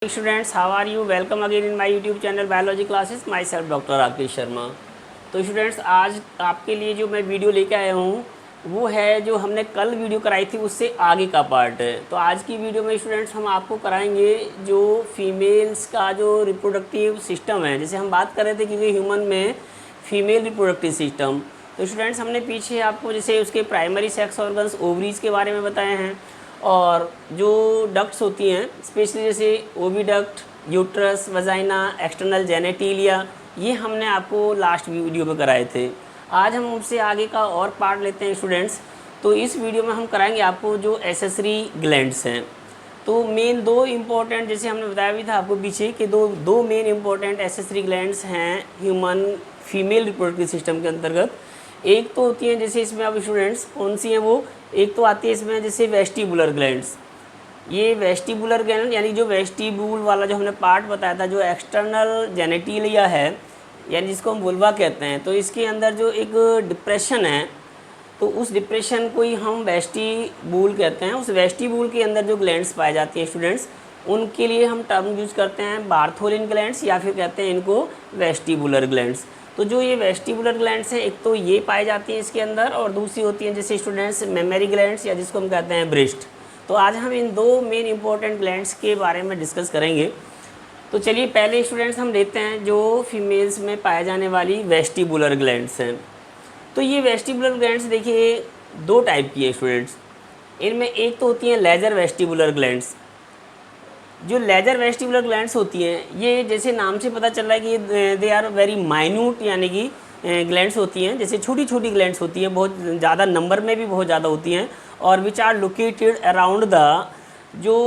Students, how are you? Welcome again in my YouTube channel biology classes. My self doctor Rakesh Sharma. तो students, आज आपके लिए जो मैं वीडियो लेके आया हूँ वो है जो हमने कल वीडियो कराई थी उससे आगे का पार्ट है। तो आज की वीडियो में स्टूडेंट्स हम आपको कराएंगे जो फीमेल्स का जो रिप्रोडक्टिव सिस्टम है, जैसे हम बात कर रहे थे क्योंकि ह्यूमन में फीमेल रिप्रोडक्टिव सिस्टम। तो स्टूडेंट्स, हमने पीछे आपको जैसे उसके प्राइमरी सेक्स ऑर्गन्स, ओवरीज के बारे में बताए हैं, और जो डक्ट्स होती हैं स्पेशली जैसे oviduct, uterus, vagina, external genitalia, ये हमने आपको लास्ट वीडियो में कराए थे। आज हम उससे आगे का और पार्ट लेते हैं स्टूडेंट्स। तो इस वीडियो में हम कराएंगे आपको जो एसेसरी ग्लैंड्स हैं। तो मेन दो इम्पोर्टेंट, जैसे हमने बताया भी था आपको पीछे कि दो मेन इम्पोर्टेंट एसेसरी ग्लैंड्स हैं ह्यूमन फीमेल रिप्रोडक्टिव सिस्टम के अंतर्गत। एक तो होती हैं जैसे इसमें अब स्टूडेंट्स कौन सी हैं वो, एक तो आती है इसमें जैसे वेस्टिबुलर ग्लैंड्स। ये वेस्टिबुलर ग्लैंड यानी जो वेस्टिबुल वाला जो हमने पार्ट बताया था, जो एक्सटर्नल जेनेटिलिया है यानी जिसको हम वुल्वा कहते हैं, तो इसके अंदर जो एक डिप्रेशन है, तो उस डिप्रेशन को ही हम वेस्टिबुल कहते हैं। उस वेस्टिबुल के अंदर जो ग्लैंड्स पाई जाती हैं स्टूडेंट्स, उनके लिए हम टर्म यूज करते हैं बार्थोलिन ग्लैंड्स या फिर कहते हैं इनको वेस्टिबुलर ग्लैंड्स। तो जो ये वेस्टिबुलर ग्लैंड्स हैं, एक तो ये पाई जाती हैं इसके अंदर, और दूसरी होती हैं जैसे स्टूडेंट्स मेमरी ग्लैंड्स या जिसको हम कहते हैं ब्रेस्ट। तो आज हम इन दो मेन इंपॉर्टेंट ग्लैंड्स के बारे में डिस्कस करेंगे। तो चलिए पहले स्टूडेंट्स हम देखते हैं जो फीमेल्स में पाए जाने वाली वेस्टिबुलर ग्लैंड्स हैं। तो ये वेस्टिबुलर ग्लैंड्स देखिए दो टाइप की है स्टूडेंट्स। इनमें एक तो होती हैं लेजर वेस्टिबुलर ग्लैंड्स। जो लेजर वेस्टिबुलर ग्लैंड्स होती हैं, ये जैसे नाम से पता चल रहा है कि दे आर वेरी माइन्यूट, यानी कि ग्लैंड्स होती हैं जैसे छोटी छोटी ग्लैंड्स होती हैं, बहुत ज़्यादा नंबर में भी बहुत ज़्यादा होती हैं, और which are located around the जो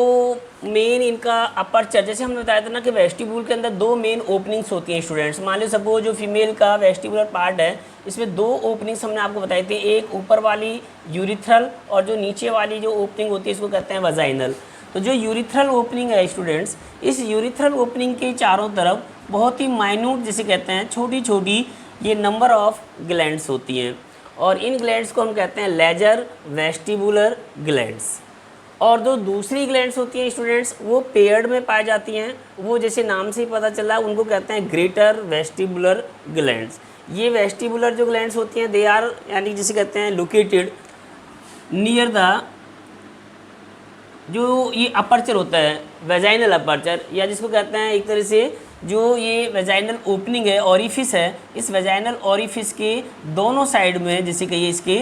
मेन इनका अपर्चर। जैसे हमने बताया था ना कि वेस्टिब्यूल के अंदर दो मेन ओपनिंग्स होती हैं स्टूडेंट्स। मान लो सपोज जो फीमेल का वेस्टिबुलर पार्ट है, इसमें दो ओपनिंग्स हमने आपको बताई थी, एक ऊपर वाली यूरिथ्रल और जो नीचे वाली जो ओपनिंग होती है इसको कहते हैं वजाइनल। तो जो यूरिथ्रल ओपनिंग है स्टूडेंट्स, इस यूरिथ्रल ओपनिंग के चारों तरफ बहुत ही माइन्यूट जिसे कहते हैं छोटी छोटी ये नंबर ऑफ ग्लैंड्स होती हैं, और इन ग्लैंड्स को हम कहते हैं लेजर वेस्टिबुलर ग्लैंड्स। और जो दूसरी ग्लैंड्स होती हैं स्टूडेंट्स, वो पेयर्ड में पाई जाती हैं, वो जैसे नाम से ही पता चला उनको कहते हैं ग्रेटर वेस्टिबुलर ग्लैंड्स। ये वेस्टिबुलर जो ग्लैंड्स होती हैं दे आर यानी जिसे कहते हैं लोकेटेड नियर द जो ये अपर्चर होता है वेजाइनल अपर्चर, या जिसको कहते हैं एक तरह से जो ये वेजाइनल ओपनिंग है, ऑरिफिस है, इस वेजाइनल ऑरिफिस के दोनों साइड में जैसे कहिए इसके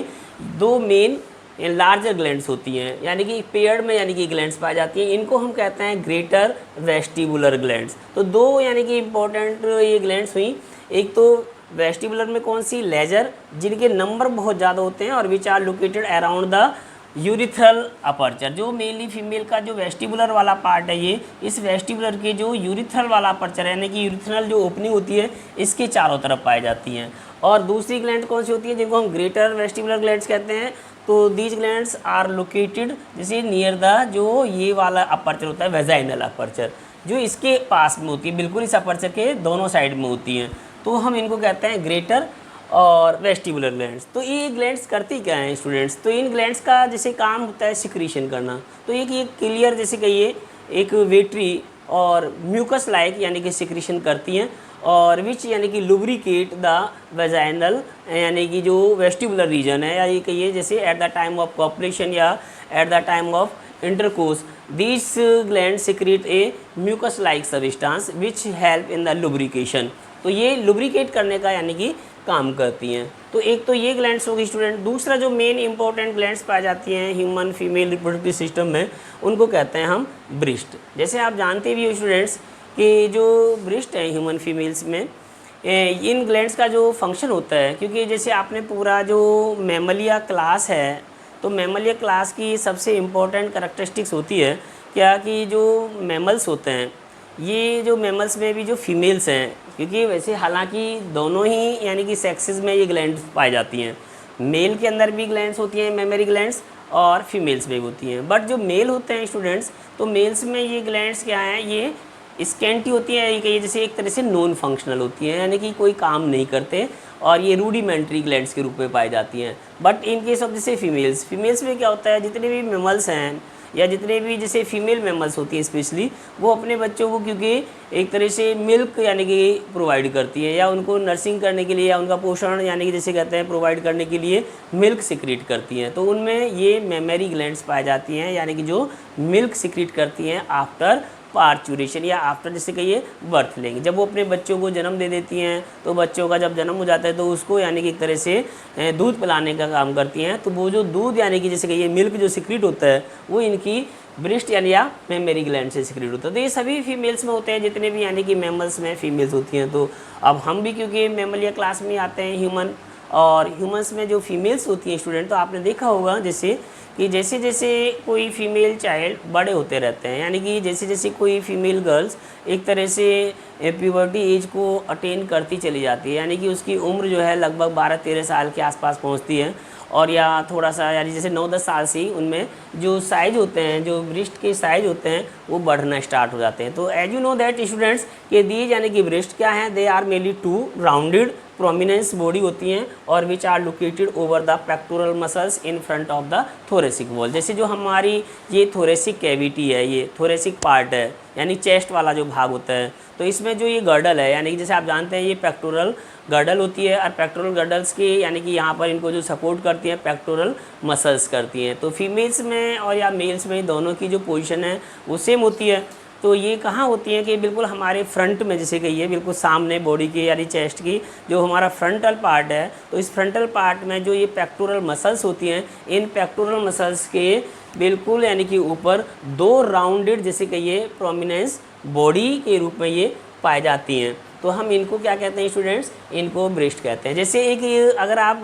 दो मेन लार्जर ग्लैंड्स होती हैं, यानी कि पेयर्ड में यानी कि ग्लैंड्स पाई जाती हैं। इनको हम कहते हैं ग्रेटर वेस्टिबुलर ग्लैंड्स। तो दो यानी कि इम्पोर्टेंट ये ग्लैंड्स हुई, एक तो वेस्टिबुलर में कौन सी, लेजर, जिनके नंबर बहुत ज़्यादा होते हैं, और which are located around the urethral aperture. जो मेनली फीमेल का जो वेस्टिबुलर वाला पार्ट है, ये इस वेस्टिबुलर के जो यूरिथ्रल वाला अपर्चर है यानी कि यूरिथ्रल जो ओपनिंग होती है इसके चारों तरफ पाई जाती हैं। और दूसरी ग्लैंड कौन सी होती है जिनको हम ग्रेटर वेस्टिबुलर ग्लैंड्स कहते हैं, तो दीज ग्लैंड्स आर लोकेटेड जैसे नियर द जो ये वाला अपर्चर होता है वेजाइनल अपर्चर, जो इसके पास में होती है, बिल्कुल इस अपर्चर के दोनों साइड में होती हैं। तो हम इनको कहते हैं ग्रेटर और वेस्टिबुलर ग्लैंड्स। तो ये ग्लैंड्स करती क्या हैं स्टूडेंट्स, तो इन ग्लैंड्स का जैसे काम होता है सिक्रीशन करना। तो एक ये क्लियर जैसे कहिए एक वेटरी और म्यूकस लाइक यानी कि सिक्रीशन करती हैं, और विच यानी कि लुब्रिकेट द वेजाइनल यानी कि जो वेस्टिबुलर रीजन है, या ये कहिए जैसे at the time of copulation या at the time of intercourse, this gland secrete a mucus like substance which help in the lubrication. तो ये लुब्रिकेट करने का यानी कि काम करती हैं। तो एक तो ये ग्लैंड्स होगी स्टूडेंट। दूसरा जो मेन इंपॉर्टेंट ग्लैंड्स पाई जाती हैं ह्यूमन फीमेल रिप्रोडक्टिव सिस्टम में, उनको कहते हैं हम ब्रेस्ट। जैसे आप जानते भी हो स्टूडेंट्स कि जो ब्रेस्ट है ह्यूमन फीमेल्स में, इन ग्लैंड्स का जो फंक्शन होता है, क्योंकि जैसे आपने पूरा जो मैमलिया क्लास है, तो मैमलिया क्लास की सबसे इम्पोर्टेंट करैक्टरिस्टिक्स होती है क्या कि जो मैमल्स होते हैं, ये जो मैमल्स में भी जो फीमेल्स हैं, क्योंकि वैसे हालांकि दोनों ही यानी कि सेक्सेस में ये ग्लैंड्स पाई जाती हैं, मेल के अंदर भी ग्लैंड्स होती हैं मेमरी ग्लैंड्स, और फीमेल्स में भी होती हैं। बट जो मेल होते हैं स्टूडेंट्स, तो मेल्स में ये ग्लैंड्स क्या हैं, ये स्कैंटी होती है, ये जैसे एक तरह से नॉन फंक्शनल होती है, यानी कि कोई काम नहीं करते, और ये रूडिमेंट्री ग्लैंड्स के रूप में पाई जाती हैं। बट इन केस ऑफ जैसे फीमेल्स में क्या होता है, जितने भी मेमल्स हैं या जितने भी जैसे फीमेल मेमल्स होती हैं स्पेशली, वो अपने बच्चों को क्योंकि एक तरह से मिल्क यानी कि प्रोवाइड करती है, या उनको नर्सिंग करने के लिए या उनका पोषण यानी कि जैसे कहते हैं प्रोवाइड करने के लिए मिल्क सिक्रीट करती हैं। तो उनमें ये मेमरी ग्लैंड्स पाई जाती हैं, यानी कि जो मिल्क सिक्रीट करती हैं आफ्टर पार्चुरेशन या आफ्टर जैसे कहिए बर्थ लेंगे। जब वो अपने बच्चों को जन्म दे देती हैं तो बच्चों का जब जन्म हो जाता है तो उसको यानी कि एक तरह से दूध पिलाने का काम करती हैं। तो वो जो दूध यानी कि जैसे कहिए मिल्क जो सिक्रीट होता है वो इनकी ब्रेस्ट यानी या मेमरी ग्लैंड से सिक्रीट होता है। तो ये सभी फीमेल्स में होते हैं, जितने भी यानी कि मैमल्स में फीमेल्स होती हैं। तो अब हम भी क्योंकि मैमलिया क्लास में आते हैं ह्यूमन, और ह्यूमंस में जो फीमेल्स होती हैं स्टूडेंट, तो आपने देखा होगा जैसे कि जैसे जैसे कोई फीमेल चाइल्ड बड़े होते रहते हैं, यानी कि जैसे जैसे कोई फीमेल गर्ल्स एक तरह से प्यूबर्टी एज को अटेन करती चली जाती है, यानी कि उसकी उम्र जो है लगभग 12-13 साल के आसपास पहुंचती है, और या थोड़ा सा यानी जैसे 9-10 साल से ही उनमें जो साइज होते हैं, जो ब्रेस्ट के साइज होते हैं वो बढ़ना स्टार्ट हो जाते हैं। तो as you know that students कि दीज यानी कि ब्रेस्ट क्या हैं, they are mainly two rounded prominence body होती हैं और which are located over the pectoral muscles in front of the thoracic wall. जैसे जो हमारी ये थोरेसिक कैविटी है, ये थोरेसिक पार्ट है यानी चेस्ट वाला जो भाग होता है, तो इसमें जो ये गर्डल है यानी कि जैसे आप जानते हैं ये पेक्टोरल गर्डल होती है, और पेक्टोरल गर्डल्स की यानी कि यहाँ पर इनको जो सपोर्ट करती हैं पेक्टोरल मसल्स करती हैं। तो फीमेल्स में और या मेल्स में दोनों की जो पोजीशन है वो सेम होती है। तो ये कहाँ होती हैं कि बिल्कुल हमारे फ्रंट में, जैसे कहिए बिल्कुल सामने बॉडी की यानी चेस्ट की जो हमारा फ्रंटल पार्ट है, तो इस फ्रंटल पार्ट में जो ये पेक्टोरल मसल्स होती हैं, इन पेक्टोरल मसल्स के बिल्कुल यानी कि ऊपर 2 राउंडेड जैसे कहिए प्रोमिनेंस बॉडी के रूप में ये पाई जाती हैं। तो हम इनको क्या कहते हैं स्टूडेंट्स, इनको ब्रेस्ट कहते हैं। जैसे एक अगर आप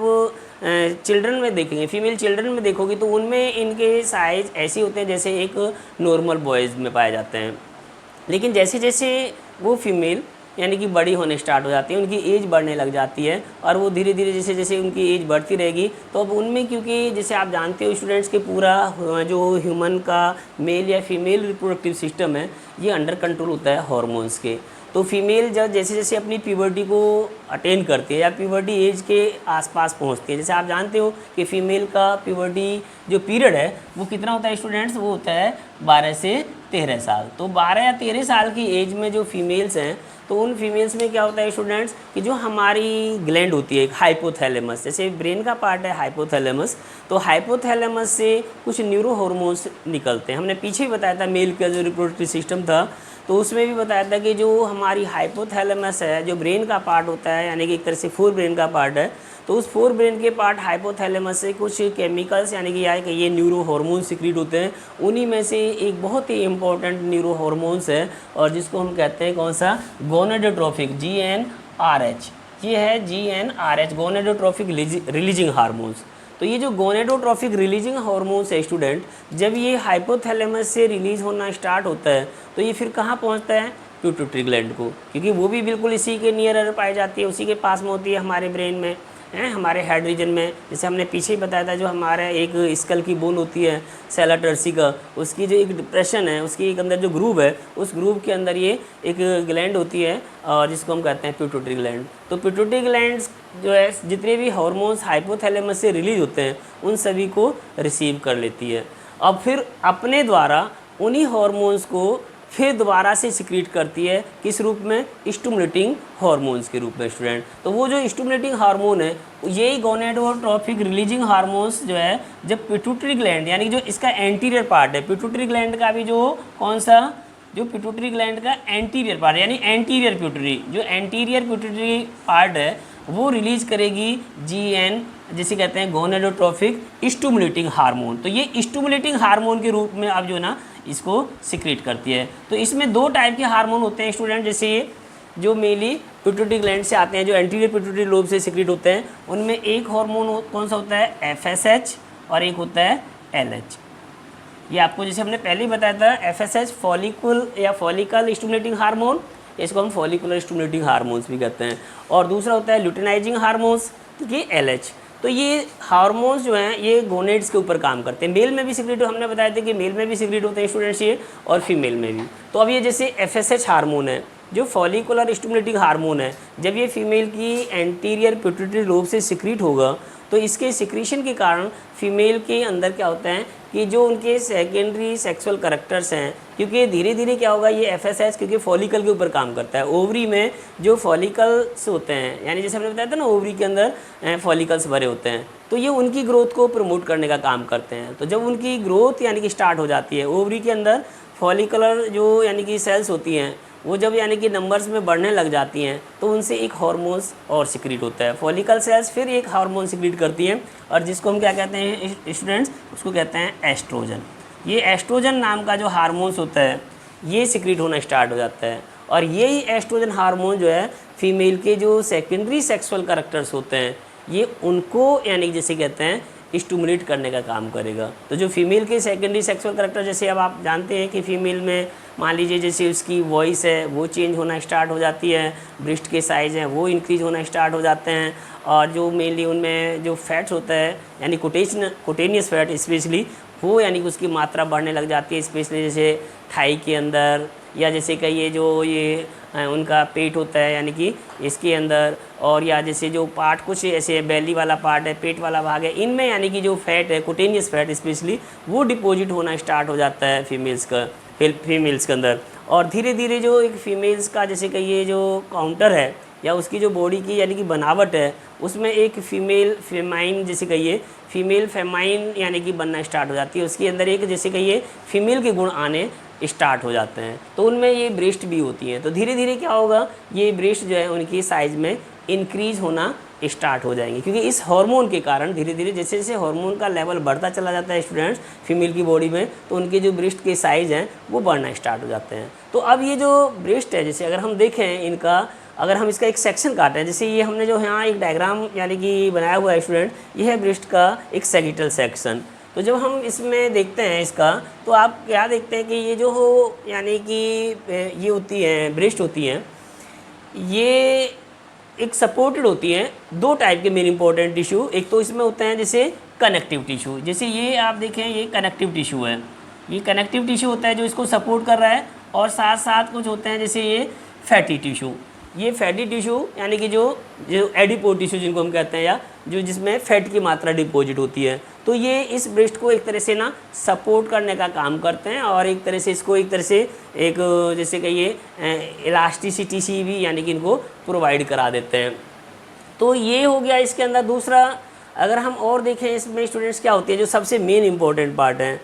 चिल्ड्रन में देखेंगे, फीमेल चिल्ड्रन में देखोगे तो उनमें इनके साइज़ ऐसे होते हैं जैसे एक नॉर्मल बॉयज़ में पाए जाते हैं। लेकिन जैसे जैसे वो फीमेल यानी कि बड़ी होने स्टार्ट हो जाती है, उनकी एज बढ़ने लग जाती है, और वो धीरे धीरे जैसे जैसे उनकी एज बढ़ती रहेगी तो अब उनमें, क्योंकि जैसे आप जानते हो स्टूडेंट्स के पूरा जो ह्यूमन का मेल या फीमेल रिप्रोडक्टिव सिस्टम है ये अंडर कंट्रोल होता है हॉर्मोन्स के। तो फीमेल जब जैसे जैसे अपनी प्यूबर्टी को अटेन करती है या प्यूबर्टी एज के आसपास पहुंचती है, जैसे आप जानते हो कि फ़ीमेल का प्यूबर्टी जो पीरियड है वो कितना होता है स्टूडेंट्स, वो होता है 12 से 13 साल। तो 12 या 13 साल की एज में जो फीमेल्स हैं तो उन फीमेल्स में क्या होता है स्टूडेंट्स कि जो हमारी ग्लैंड होती है एक हाइपोथैलेमस, जैसे ब्रेन का पार्ट है हाइपोथैलेमस, तो हाइपोथैलेमस से कुछ न्यूरो हार्मोन्स निकलते हैं। हमने पीछे ही बताया था मेल का जो रिप्रोडक्टिव सिस्टम था तो उसमें भी बताया था कि जो हमारी हाइपोथैलेमस है, जो ब्रेन का पार्ट होता है यानी कि एक तरह से फोर ब्रेन का पार्ट है, तो उस फोर ब्रेन के पार्ट हाइपोथैलेमस से कुछ केमिकल्स यानी कि ये न्यूरो हार्मोन सिक्रीट होते हैं। उन्हीं में से एक बहुत ही इंपॉर्टेंट न्यूरो हार्मोन्स है और जिसको हम कहते हैं कौन सा, गोनेडोट्रोफिक, GnRH। ये है GnRH, गोनेडोट्रोफिक रिलीजिंग हार्मोन्स। तो ये जो गोनेडोट्रोफिक रिलीजिंग हार्मोन्स है स्टूडेंट, जब ये हाइपोथैलेमस से रिलीज होना स्टार्ट होता है तो ये फिर कहाँ पहुँचता है, पिट्यूटरी ग्लैंड को, क्योंकि वो भी बिल्कुल इसी के नियर पाई जाती है, उसी के पास में होती है हमारे ब्रेन में, हैं हमारे हेड रीजन में। जैसे हमने पीछे ही बताया था जो हमारा एक स्कल की बोन होती है सेला टर्सी का, उसकी जो एक डिप्रेशन है, उसकी एक अंदर जो ग्रूव है, उस ग्रूव के अंदर ये एक ग्लैंड होती है और जिसको हम कहते हैं पिट्यूटरी ग्लैंड। तो पिट्यूटरी ग्लैंड जो है जितने भी हार्मोन्स हाइपोथैलेमस से रिलीज होते हैं उन सभी को रिसीव कर लेती है। अब फिर अपने द्वारा उन्हीं हार्मोन्स को फिर दोबारा से सिक्रीट करती है, किस रूप में, स्टिमुलेटिंग हार्मोन्स के रूप में स्टूडेंट। तो वो जो स्टिमुलेटिंग हार्मोन है यही गोनेडोट्रोफिक रिलीजिंग हार्मोन्स जो है जब पिट्यूटरी ग्लैंड यानी जो इसका एंटीरियर पार्ट है, पिट्यूटरी ग्लैंड का भी जो कौन सा, जो पिट्यूटरी ग्लैंड का एंटीरियर पार्ट यानी एंटीरियर पिट्यूटरी, जो एंटीरियर पिट्यूटरी पार्ट है वो रिलीज करेगी GN, जिसे कहते हैं गोनेडोट्रोफिक स्टिमुलेटिंग हार्मोन। तो ये स्टिमुलेटिंग हार्मोन के रूप में अब जो ना इसको सिक्रीट करती है। तो इसमें 2 टाइप के हार्मोन होते हैं स्टूडेंट, जैसे ये जो मेनली पिट्यूटरी ग्लैंड से आते हैं, जो एंटीरियर पिट्यूटरी लोब से सिक्रीट होते हैं, उनमें एक हार्मोन कौन सा होता है, FSH, और एक होता है LH। ये आपको जैसे हमने पहले ही बताया था, FSH फॉलिकुल या फॉलिकल स्टिमुलेटिंग हार्मोन, इसको हम फॉलिकुलर स्टिमुलेटिंग हार्मोन्स भी कहते हैं, और दूसरा होता है ल्यूटिनाइजिंग हार्मोन्स, ये LH। तो ये हार्मोन्स जो हैं ये गोनेड्स के ऊपर काम करते हैं। मेल में भी सिक्रीट, हमने बताया था कि मेल में भी सिक्रीट होते हैं स्टूडेंट्स ये, और फीमेल में भी। तो अब ये जैसे FSH हार्मोन है जो फॉलिकुलर स्टिमुलेटिंग हार्मोन है, जब ये फीमेल की एंटीरियर पिट्यूटरी लोब से सिक्रीट होगा तो इसके सिक्रीशन के कारण फीमेल के अंदर क्या होता है कि जो उनके सेकेंडरी सेक्सुअल करैक्टर्स हैं, क्योंकि धीरे धीरे क्या होगा ये एफएसएच क्योंकि फॉलिकल के ऊपर काम करता है। ओवरी में जो फॉलिकल्स होते हैं, यानी जैसे हमने बताया था ना ओवरी के अंदर फॉलिकल्स भरे होते हैं, तो ये उनकी ग्रोथ को प्रमोट करने का काम करते हैं। तो जब उनकी ग्रोथ यानी कि स्टार्ट हो जाती है, ओवरी के अंदर फॉलिकुलर जो यानी कि सेल्स होती हैं वो जब यानी कि नंबर्स में बढ़ने लग जाती हैं तो उनसे एक हार्मोन्स और सिक्रीट होता है। फॉलिकल सेल्स फिर एक हार्मोन सिक्रीट करती हैं और जिसको हम क्या कहते हैं स्टूडेंट्स, उसको कहते हैं एस्ट्रोजन। ये एस्ट्रोजन नाम का जो हार्मोन्स होता है ये सिक्रीट होना स्टार्ट हो जाता है और यही एस्ट्रोजन हार्मोन जो है फीमेल के जो सेकेंडरी सेक्सुअल कैरेक्टर्स होते हैं ये उनको यानी जैसे कहते हैं स्टिमुलेट करने का काम करेगा। तो जो फीमेल के सेकेंडरी सेक्सुअल कैरेक्टर, जैसे अब आप जानते हैं कि फ़ीमेल में मान लीजिए जैसे उसकी वॉइस है वो चेंज होना स्टार्ट हो जाती है, ब्रेस्ट के साइज़ हैं वो इंक्रीज़ होना स्टार्ट हो जाते हैं और जो मेनली उनमें जो फैट्स होता है यानी कोटेनियस फैट स्पेशली वो यानी कि उसकी मात्रा बढ़ने लग जाती है, स्पेशली जैसे थाई के अंदर या जैसे कहिए जो ये उनका पेट होता है यानी कि इसके अंदर, और या जैसे जो पार्ट कुछ ऐसे बेली वाला पार्ट है, पेट वाला भाग है, इनमें यानी कि जो फैट है कोटेनियस फैट स्पेशली वो डिपॉजिट होना स्टार्ट हो जाता है फीमेल्स के अंदर। और धीरे धीरे जो एक फीमेल्स का जैसे कहिए जो काउंटर है या उसकी जो बॉडी की यानी कि बनावट है उसमें एक फीमेल फेमाइन जैसे कहिए फीमेल फेमाइन यानी कि बनना स्टार्ट हो जाती है, उसके अंदर एक जैसे कहिए फीमेल के गुण आने स्टार्ट हो जाते हैं। तो उनमें ये ब्रेस्ट भी होती हैं, तो धीरे धीरे क्या होगा ये ब्रेस्ट जो है उनकी साइज़ में इंक्रीज़ होना स्टार्ट हो जाएंगे, क्योंकि इस हार्मोन के कारण धीरे धीरे जैसे जैसे हार्मोन का लेवल बढ़ता चला जाता है स्टूडेंट्स फीमेल की बॉडी में, तो उनके जो ब्रेस्ट के साइज़ हैं वो बढ़ना स्टार्ट हो जाते हैं। तो अब ये जो ब्रेस्ट है जैसे अगर हम देखें इनका, अगर हम इसका एक सेक्शन काटें, जैसे ये हमने जो यहाँ एक डायग्राम यानी कि बनाया हुआ है स्टूडेंट, ये है ब्रेस्ट का एक सैगिटल सेक्शन। तो जब हम इसमें देखते हैं इसका तो आप क्या देखते हैं कि ये जो हो यानी कि ये होती हैं ब्रेस्ट होती हैं, ये एक सपोर्टेड होती हैं दो टाइप के मेन इंपॉर्टेंट टिश्यू। एक तो इसमें होते हैं जैसे कनेक्टिव टिश्यू, जैसे ये आप देखें ये कनेक्टिव टिश्यू है, ये कनेक्टिव टिश्यू होता है जो इसको सपोर्ट कर रहा है, और साथ साथ कुछ होते हैं जैसे ये फैटी टिश्यू। ये फैटी टिश्यू यानी कि जो एडिपोज टिश्यू जिनको हम कहते हैं या जो जिसमें फैट की मात्रा डिपॉजिट होती है, तो ये इस ब्रेस्ट को एक तरह से ना सपोर्ट करने का काम करते हैं और एक तरह से इसको एक तरह से एक जैसे कहिए इलास्टिसिटी सी भी यानी कि इनको प्रोवाइड करा देते हैं। तो ये हो गया इसके अंदर। दूसरा अगर हम और देखें इसमें स्टूडेंट्स क्या होती है जो सबसे मेन इंपॉर्टेंट पार्ट हैं,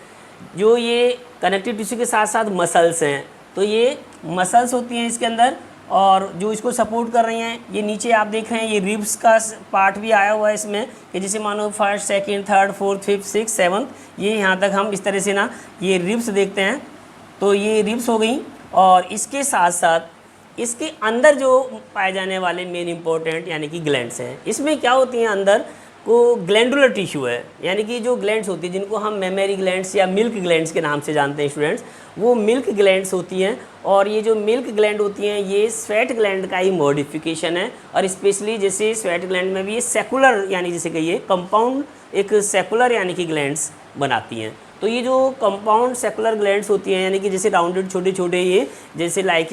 जो ये कनेक्टिव टिश्यू के साथ साथ मसल्स हैं, तो ये मसल्स होती हैं इसके अंदर और जो इसको सपोर्ट कर रही हैं। ये नीचे आप देख रहे हैं ये रिब्स का पार्ट भी आया हुआ है इसमें, कि जैसे मानो first second third fourth fifth six seventh, ये यहाँ तक हम इस तरह से ना ये रिब्स देखते हैं, तो ये रिब्स हो गई। और इसके साथ साथ इसके अंदर जो पाए जाने वाले मेन इंपॉर्टेंट यानी कि ग्लैंड्स हैं, इसमें क्या होती हैं अंदर को ग्लैंडुलर टिश्यू है, यानी कि जो ग्लैंड्स होती है जिनको हम मेमरी ग्लैंड्स या मिल्क ग्लैंड्स के नाम से जानते हैं स्टूडेंट्स, वो मिल्क ग्लैंड्स होती हैं। और ये जो मिल्क ग्लैंड होती हैं ये स्वेट ग्लैंड का ही मॉडिफिकेशन है, और स्पेशली जैसे स्वेट ग्लैंड में भी ये सेकुलर यानी जैसे कहिए कंपाउंड एक सेकुलर यानी कि ग्लैंड्स बनाती हैं। तो ये जो कंपाउंड सेकुलर ग्लैंड्स होती हैं यानी कि जैसे राउंडेड छोटे छोटे ये जैसे लाइक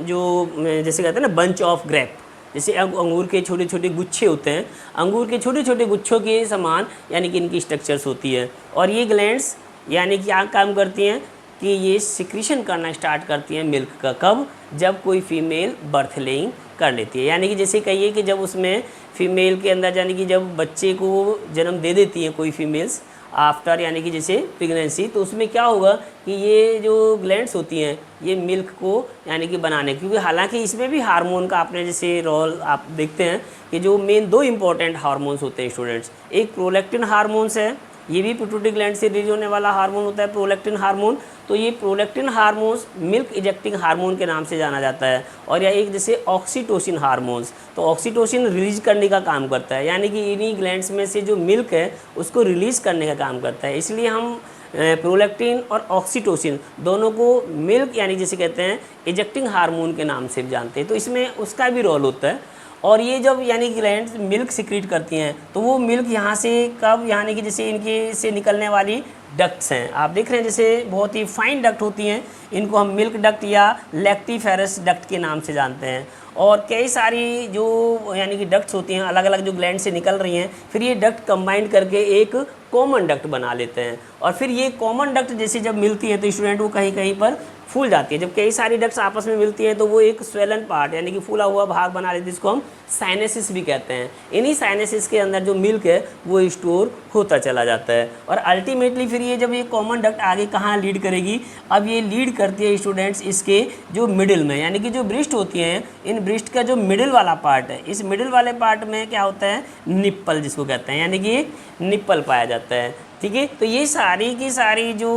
जो जैसे कहते हैं ना बंच ऑफ ग्रेप, जैसे अंगूर के छोटे छोटे गुच्छे होते हैं, अंगूर के छोटे छोटे गुच्छों के समान यानी कि इनकी स्ट्रक्चर्स होती है। और ये ग्लैंड्स यानी कि क्या काम करती हैं कि ये सिक्रीशन करना स्टार्ट करती हैं मिल्क का। कब? जब कोई फीमेल बर्थ लेइंग कर लेती है, यानी कि जैसे कहिए कि जब उसमें फीमेल के अंदर यानी कि जब बच्चे को जन्म दे देती हैं कोई फीमेल्स आफ्टर यानी कि जैसे प्रेगनेंसी, तो उसमें क्या होगा कि ये जो ग्लैंड्स होती हैं ये मिल्क को यानी कि बनाने, क्योंकि हालांकि इसमें भी हार्मोन का आपने जैसे रोल आप देखते हैं कि जो मेन दो इंपॉर्टेंट हार्मोन्स होते हैं स्टूडेंट्स, एक प्रोलैक्टिन हार्मोन्स है, ये भी पिट्यूटरी ग्लैंड से रिलीज होने वाला हार्मोन होता है प्रोलैक्टिन हार्मोन। तो ये prolactin hormones milk ejecting hormone के नाम से जाना जाता है। और या एक जैसे ऑक्सीटोसिन हार्मोन्स, तो ऑक्सीटोसिन रिलीज करने का काम करता है, यानी कि इन्हीं ग्लैंड्स में से जो मिल्क है उसको रिलीज़ करने का काम करता है। इसलिए हम प्रोलैक्टिन और ऑक्सीटोसिन दोनों को मिल्क यानी जैसे कहते हैं इजेक्टिंग हार्मोन के नाम से भी जानते हैं, तो इसमें उसका भी रोल होता है। और ये जब यानी ग्लैंड्स मिल्क सिक्रीट करती हैं तो वो मिल्क यहाँ से कब यानी कि जैसे इनके से निकलने वाली डक्ट्स हैं, आप देख रहे हैं जैसे बहुत ही फाइन डक्ट होती हैं, इनको हम मिल्क डक्ट या लैक्टिफेरस डक्ट के नाम से जानते हैं। और कई सारी जो यानी कि डक्ट्स होती हैं अलग अलग जो ग्लैंड से निकल रही हैं, फिर ये डक्ट कंबाइंड करके एक कॉमन डक्ट बना लेते हैं। और फिर ये कॉमन डक्ट जैसे जब मिलती है तो स्टूडेंट वो कहीं कहीं पर फूल जाती है। जब कई सारी डक्ट्स आपस में मिलती हैं तो वो एक स्वेलन पार्ट यानी कि फूला हुआ भाग बना लेती है, जिसको हम साइनेसिस भी कहते हैं। इन्हीं साइनेसिस के अंदर जो मिल्क है वो स्टोर होता चला जाता है। और अल्टीमेटली फिर ये जब ये कॉमन डक्ट आगे कहाँ लीड करेगी, अब ये लीड करती है स्टूडेंट्स इसके जो मिडिल में, यानी कि जो ब्रिस्ट होती हैं, इन ब्रिस्ट का जो मिडिल वाला पार्ट है, इस मिडिल वाले पार्ट में क्या होता है, निप्पल जिसको कहते हैं, यानी कि निप्पल पाया जाता है। ठीक है, तो ये सारी की सारी जो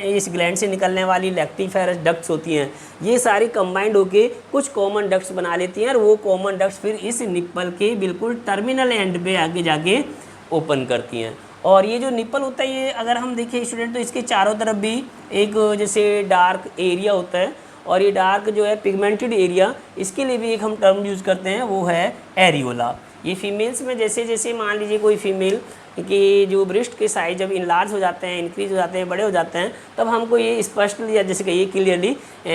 इस ग्लैंड से निकलने वाली लैक्टिफेरस डक्ट्स होती हैं, ये सारी कंबाइंड होके कुछ कॉमन डक्ट्स बना लेती हैं और वो कॉमन डक्ट्स फिर इस निप्पल के बिल्कुल टर्मिनल एंड पे आगे जाके ओपन करती हैं। और ये जो निप्पल होता है, ये अगर हम देखें स्टूडेंट तो इसके चारों तरफ भी एक जैसे डार्क एरिया होता है, और ये डार्क जो है पिगमेंटेड एरिया, इसके लिए भी एक हम टर्म यूज़ करते हैं, वो है एरियोला। ये फीमेल्स में जैसे जैसे मान लीजिए कोई फीमेल कि जो ब्रेस्ट के साइज जब इनलार्ज हो जाते हैं, इंक्रीज हो जाते हैं, बड़े हो जाते हैं, तब हमको ये स्पष्टली या जैसे कहिए क्लियरली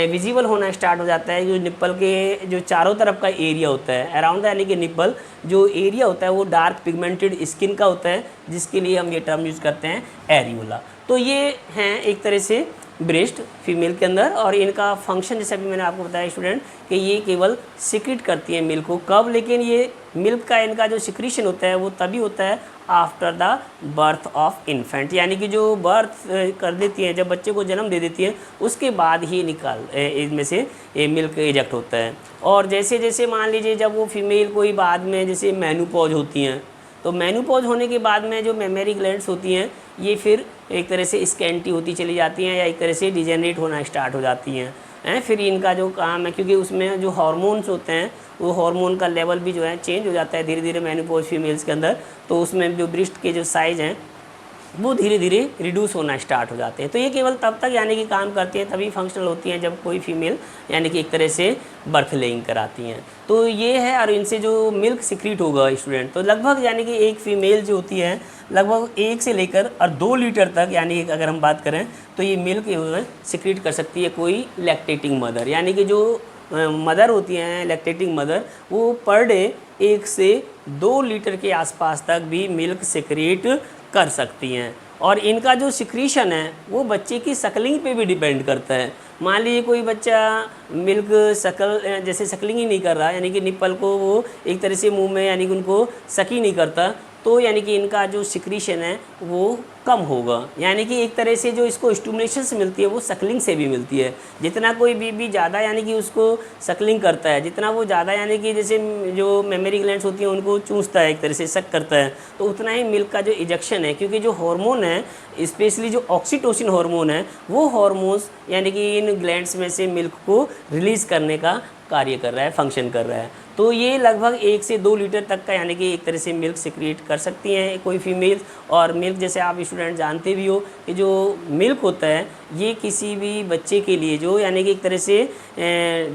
विजिबल होना स्टार्ट हो जाता है। जो निप्पल के जो चारों तरफ का एरिया होता है अराउंड यानी कि निप्पल जो एरिया होता है वो डार्क पिगमेंटेड स्किन का होता है, जिसके लिए हम ये टर्म यूज़ करते हैं एरियोला। तो ये हैं एक तरह से ब्रेस्ट फीमेल के अंदर, और इनका फंक्शन जैसे अभी मैंने आपको बताया स्टूडेंट कि ये केवल सिक्रीट करती है मिल्क को। कब, लेकिन ये मिल्क का इनका जो सिक्रीशन होता है वो तभी होता है after the birth of infant, यानी कि जो बर्थ कर देती है, जब बच्चे को जन्म दे देती है उसके बाद ही इनमें से ये मिल्क इजेक्ट होता है। और जैसे जैसे मान लीजिए जब वो फीमेल कोई बाद में जैसे मेनोपॉज होती हैं, तो मेनोपॉज होने के बाद में जो मेमरी ग्लैंड्स होती हैं ये फिर एक तरह से स्कैंटी होती चली जाती हैं या एक तरह से डिजेनरेट होना स्टार्ट हो जाती हैं। फिर इनका जो काम है, क्योंकि उसमें जो हार्मोन्स होते हैं वो हार्मोन का लेवल भी जो है चेंज हो जाता है धीरे धीरे मेनोपॉज फीमेल्स के अंदर, तो उसमें जो ब्रेस्ट के जो साइज़ हैं वो धीरे धीरे रिड्यूस होना स्टार्ट हो जाते हैं। तो ये केवल तब तक यानी कि काम करती हैं, तभी फंक्शनल होती हैं जब कोई फीमेल यानी कि एक तरह से बर्थ लेइंग कराती हैं। तो ये है, और इनसे जो मिल्क सिक्रीट होगा स्टूडेंट, तो लगभग यानी कि एक फ़ीमेल जो होती है लगभग 1 से लेकर और 2 लीटर तक, यानी कि अगर हम बात करें तो ये मिल्क सिक्रीट कर सकती है कोई लैक्टेटिंग मदर, यानी कि जो मदर होती हैं लैक्टेटिंग मदर, वो पर डे 1 से 2 लीटर के आसपास तक भी मिल्क सिक्रीट कर सकती हैं। और इनका जो सिक्रीशन है वो बच्चे की सकलिंग पे भी डिपेंड करता है। मान लीजिए कोई बच्चा मिल्क जैसे सकलिंग ही नहीं कर रहा, यानी कि निप्पल को वो एक तरह से मुंह में यानी कि उनको सकी नहीं करता, तो यानी कि इनका जो सिक्रीशन है वो कम होगा। यानी कि एक तरह से जो इसको स्टिमुलेशन से मिलती है वो सकलिंग से भी मिलती है। जितना कोई बेबी ज़्यादा यानी कि उसको सकलिंग करता है, जितना वो ज़्यादा यानी कि जैसे जो मेमरी ग्लैंड्स होती हैं उनको चूसता है, एक तरह से सक करता है, तो उतना ही मिल्क का जो इजेक्शन है, क्योंकि जो हार्मोन है स्पेशली जो ऑक्सीटोसिन हार्मोन है वो हार्मोन्स यानी कि इन ग्लैंड्स में से मिल्क को रिलीज़ करने का कार्य कर रहा है, फंक्शन कर रहा है। तो ये लगभग 1 से 2 लीटर तक का यानी कि एक तरह से मिल्क सिक्रीट कर सकती हैं कोई फीमेल। और मिल्क जैसे आप स्टूडेंट जानते भी हो कि जो मिल्क होता है ये किसी भी बच्चे के लिए जो यानी कि एक तरह से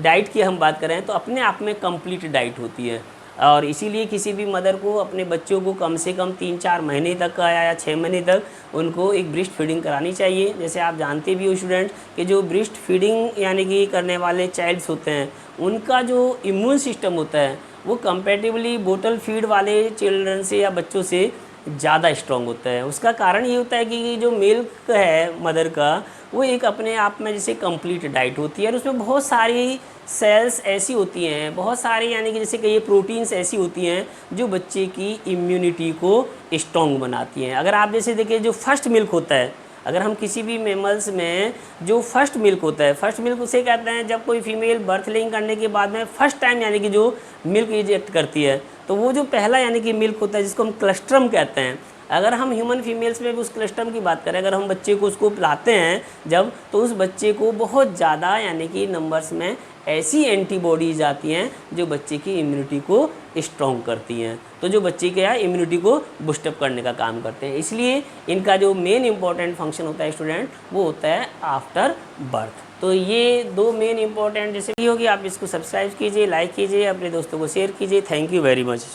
डाइट की हम बात करें तो अपने आप में कंप्लीट डाइट होती है। और इसीलिए किसी भी मदर को अपने बच्चों को कम से कम 3-4 महीने तक का या 6 महीने तक उनको एक ब्रेस्ट फीडिंग करानी चाहिए। जैसे आप जानते भी हो स्टूडेंट कि जो ब्रेस्ट फीडिंग यानी कि करने वाले चाइल्ड्स होते हैं उनका जो इम्यून सिस्टम होता है वो कंपैरेटिवली बोतल फीड वाले चिल्ड्रन से या बच्चों से ज़्यादा स्ट्रॉन्ग होता है। उसका कारण ये होता है कि जो मिल्क है मदर का वो एक अपने आप में जैसे कंप्लीट डाइट होती है और उसमें बहुत सारी सेल्स ऐसी होती हैं, बहुत सारी यानी कि जैसे कहिए प्रोटीन्स ऐसी होती हैं जो बच्चे की इम्यूनिटी को स्ट्रॉन्ग बनाती हैं। अगर आप जैसे देखिए जो फर्स्ट मिल्क होता है, अगर हम किसी भी मेमल्स में जो फर्स्ट मिल्क होता है, फर्स्ट मिल्क उसे कहते हैं जब कोई फीमेल बर्थ लेइंग करने के बाद में फर्स्ट टाइम यानी कि जो मिल्क इजेक्ट करती है, तो वो जो पहला यानी कि मिल्क होता है जिसको हम क्लस्ट्रम कहते हैं। अगर हम ह्यूमन फीमेल्स में भी उस क्लस्ट्रम की बात करें, अगर हम बच्चे को उसको पिलाते हैं जब, तो उस बच्चे को बहुत ज़्यादा यानी कि नंबर्स में ऐसी एंटीबॉडीज आती हैं जो बच्चे की इम्यूनिटी को स्ट्रॉन्ग करती हैं, तो जो बच्चे के यहाँ इम्यूनिटी को बूस्टअप करने का काम करते हैं। इसलिए इनका जो मेन इंपॉर्टेंट फंक्शन होता है स्टूडेंट वो होता है आफ्टर बर्थ। तो ये 2 मेन इंपॉर्टेंट जैसे भी होगी, आप इसको सब्सक्राइब कीजिए, लाइक कीजिए, अपने दोस्तों को शेयर कीजिए। Thank you very much.